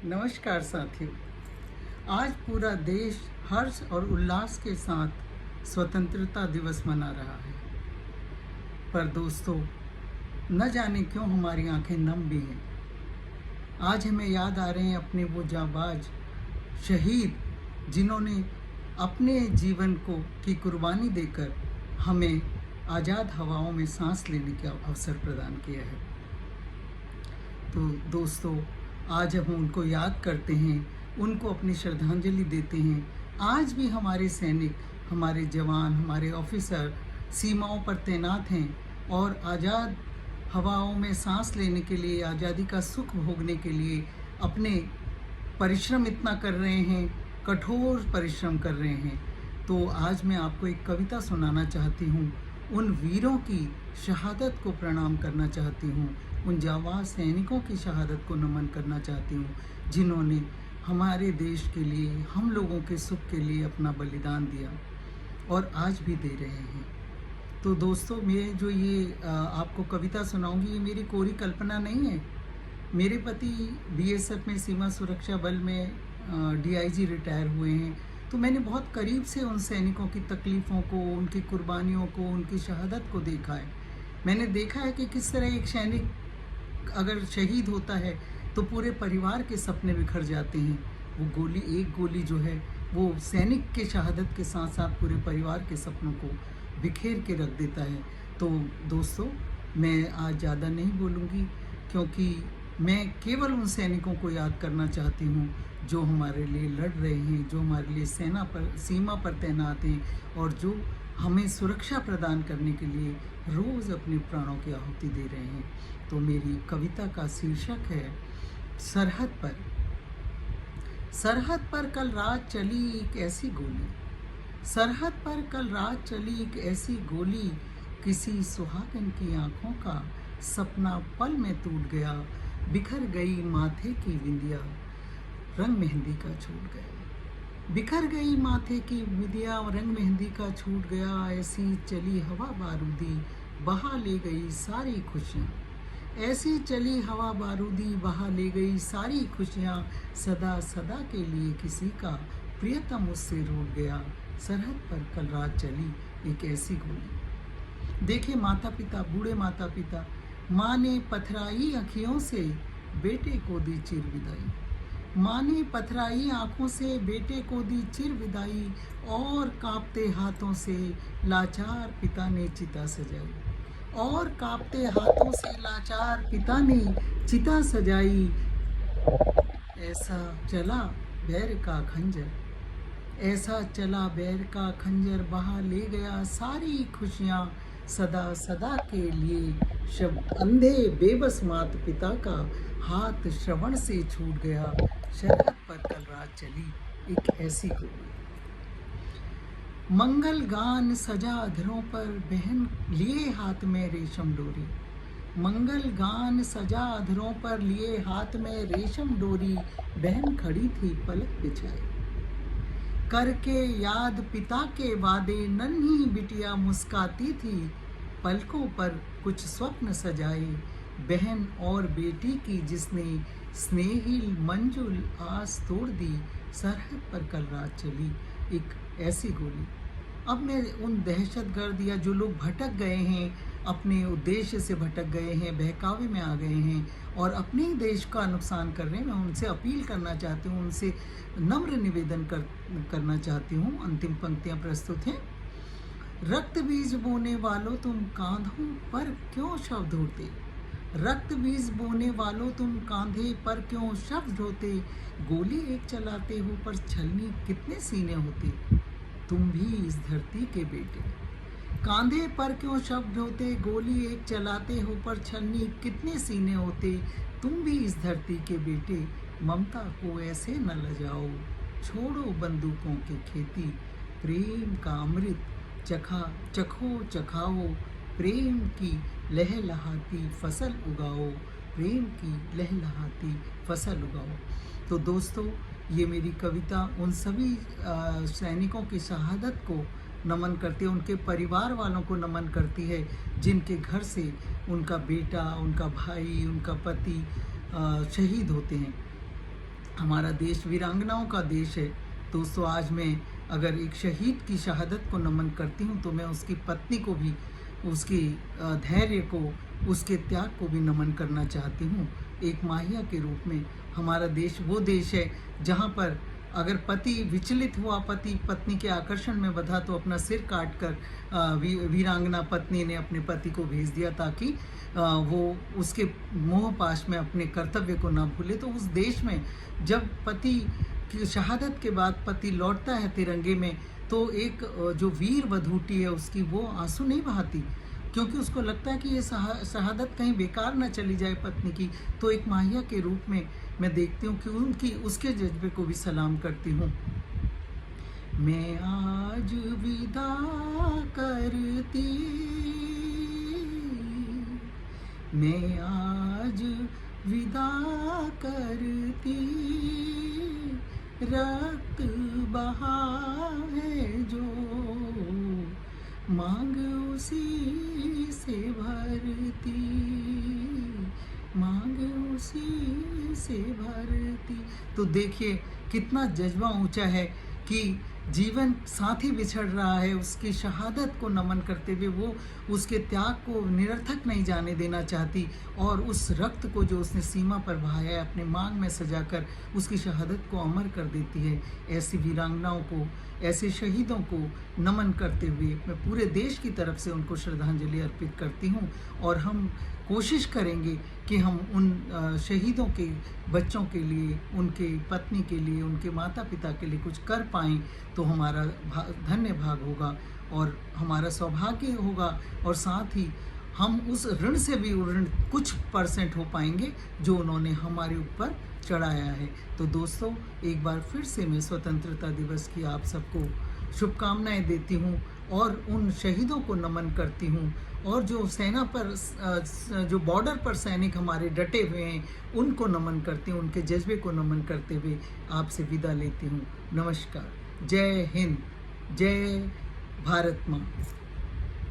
नमस्कार साथियों। आज पूरा देश हर्ष और उल्लास के साथ स्वतंत्रता दिवस मना रहा है। पर दोस्तों, न जाने क्यों हमारी आंखें नम भी हैं। आज हमें याद आ रहे हैं अपने वो जांबाज शहीद जिन्होंने अपने जीवन की कुर्बानी देकर हमें आज़ाद हवाओं में सांस लेने का अवसर प्रदान किया है। तो दोस्तों, आज हम उनको याद करते हैं, उनको अपनी श्रद्धांजलि देते हैं। आज भी हमारे सैनिक, हमारे जवान, हमारे ऑफिसर सीमाओं पर तैनात हैं और आज़ाद हवाओं में सांस लेने के लिए, आज़ादी का सुख भोगने के लिए अपने परिश्रम इतना कर रहे हैं, कठोर परिश्रम कर रहे हैं। तो आज मैं आपको एक कविता सुनाना चाहती हूँ। उन वीरों की शहादत को प्रणाम करना चाहती हूँ, उन जांबाज सैनिकों की शहादत को नमन करना चाहती हूँ जिन्होंने हमारे देश के लिए, हम लोगों के सुख के लिए अपना बलिदान दिया और आज भी दे रहे हैं। तो दोस्तों, मैं जो ये आपको कविता सुनाऊंगी, ये मेरी कोरी कल्पना नहीं है। मेरे पति बीएसएफ में, सीमा सुरक्षा बल में डीआईजी रिटायर हुए हैं। तो मैंने बहुत करीब से उन सैनिकों की तकलीफ़ों को, उनकी कुर्बानियों को, उनकी शहादत को देखा है। मैंने देखा है कि किस तरह एक सैनिक अगर शहीद होता है तो पूरे परिवार के सपने बिखर जाते हैं। वो गोली, एक गोली जो है वो सैनिक के शहादत के साथ साथ पूरे परिवार के सपनों को बिखेर के रख देता है। तो दोस्तों, मैं आज ज़्यादा नहीं बोलूँगी क्योंकि मैं केवल उन सैनिकों को याद करना चाहती हूँ जो हमारे लिए लड़ रहे हैं, जो हमारे लिए सीमा पर तैनात हैं और जो हमें सुरक्षा प्रदान करने के लिए रोज़ अपने प्राणों की आहुति दे रहे हैं। तो मेरी कविता का शीर्षक है सरहद पर। सरहद पर कल रात चली एक ऐसी गोली, सरहद पर कल रात चली एक ऐसी गोली, किसी सुहागन की आंखों का सपना पल में टूट गया, बिखर गई माथे की बिंदिया, रंग मेहंदी का छूट गया। बिखर गई माथे की बिंदिया, रंग मेहंदी का छूट गया, ऐसी चली हवा बारूदी, बहा ले गई सारी खुशियाँ। ऐसी चली हवा बारूदी, बहा ले गई सारी खुशियाँ, सदा सदा के लिए किसी का प्रियतम मुझसे रूठ गया, सरहद पर कल रात चली एक ऐसी गोली। देखे माता पिता, बूढ़े माता पिता, माँ ने पथराई अखियों से बेटे को दी चिर विदाई, माँ ने पथराई आँखों से बेटे को दी चिर विदाई, और कांपते हाथों से लाचार पिता ने चिता सजाई, और कांपते हाथों से लाचार पिता ने चिता सजाई। ऐसा चला बैर का खंजर, ऐसा चला बैर का खंजर, बहा ले गया सारी खुशियाँ, सदा सदा के लिए शब्द अंधे बेबस माता पिता का हाथ श्रवण से छूट गया, सरहद पर कल रात चली एक ऐसी गोली। मंगल गान सजा अधरों पर, बहन लिए हाथ में रेशम डोरी, मंगल गान सजा अधरों पर, लिए हाथ में रेशम डोरी, बहन खड़ी थी पलक बिछाए, करके याद पिता के वादे, नन्ही बिटिया मुस्काती थी, पलकों पर कुछ स्वप्न सजाए, बहन और बेटी की जिसने स्नेही मंजुल आस तोड़ दी, सरहद पर कल रात चली एक ऐसी गोली। अब मैं उन दहशतगर्द या जो लोग भटक गए हैं, अपने उद्देश्य से भटक गए हैं, बहकावे में आ गए हैं और अपने ही देश का नुकसान कर रहे हैं, मैं उनसे अपील करना चाहती हूँ, उनसे नम्र निवेदन करना चाहती हूँ। अंतिम पंक्तियाँ प्रस्तुत हैं। रक्त बीज बोने वालों तुम कांधों पर क्यों शव ढोते, रक्त बीज बोने वालों तुम कांधे पर क्यों शव ढोते, गोली एक चलाते हो पर छलनी कितने सीने होते, तुम भी इस धरती के बेटे, कांधे पर क्यों शव ढोते, गोली एक चलाते हो पर छलनी कितने सीने होते, तुम भी इस धरती के बेटे, ममता को ऐसे न लजाओ, छोड़ो बंदूकों की खेती, प्रेम का अमृत चखो चखाओ, प्रेम की लहलहाती फसल उगाओ, प्रेम की लहलहाती फसल उगाओ। तो दोस्तों, ये मेरी कविता उन सभी सैनिकों की शहादत को नमन करती है, उनके परिवार वालों को नमन करती है जिनके घर से उनका बेटा, उनका भाई, उनका पति शहीद होते हैं। हमारा देश वीरांगनाओं का देश है। दोस्तों, आज मैं अगर एक शहीद की शहादत को नमन करती हूँ तो मैं उसकी पत्नी को भी, उसके धैर्य को, उसके त्याग को भी नमन करना चाहती हूँ। एक माहिया के रूप में हमारा देश वो देश है जहाँ पर अगर पति विचलित हुआ, पति पत्नी के आकर्षण में बंधा, तो अपना सिर काट कर वीरांगना पत्नी ने अपने पति को भेज दिया ताकि वो उसके मोह पाश में अपने कर्तव्य को ना भूले। तो उस देश में जब पति की शहादत के बाद पति लौटता है तिरंगे में, तो एक जो वीर वधूटी है उसकी, वो आंसू नहीं बहाती, क्योंकि उसको लगता है कि ये शहादत कहीं बेकार ना चली जाए पत्नी की। तो एक माहिया के रूप में मैं देखती हूँ कि उनकी, उसके जज्बे को भी सलाम करती हूँ। मैं आज विदा करती, मैं आज विदा करती, रक्त बहा है जो मांग उसी से भरती, मांग उसी से भरती। तो देखिए कितना जज्बा ऊंचा है कि जीवन साथी बिछड़ रहा है, उसकी शहादत को नमन करते हुए वो उसके त्याग को निरर्थक नहीं जाने देना चाहती, और उस रक्त को जो उसने सीमा पर बहाया है अपने मांग में सजाकर उसकी शहादत को अमर कर देती है। ऐसी वीरांगनाओं को, ऐसे शहीदों को नमन करते हुए मैं पूरे देश की तरफ से उनको श्रद्धांजलि अर्पित करती हूँ। और हम कोशिश करेंगे कि हम उन शहीदों के बच्चों के लिए, उनके पत्नी के लिए, उनके माता पिता के लिए कुछ कर पाएँ, तो हमारा धन्य भाग होगा और हमारा सौभाग्य होगा, और साथ ही हम उस ऋण से भी ऋण कुछ % हो पाएंगे जो उन्होंने हमारे ऊपर चढ़ाया है। तो दोस्तों, एक बार फिर से मैं स्वतंत्रता दिवस की आप सबको शुभकामनाएं देती हूँ और उन शहीदों को नमन करती हूँ, और जो सेना पर, जो बॉर्डर पर सैनिक हमारे डटे हुए हैं, उनको नमन करती हूँ, उनके जज्बे को नमन करते हुए आपसे विदा लेती हूँ। नमस्कार। जय हिंद, जय भारत माँ।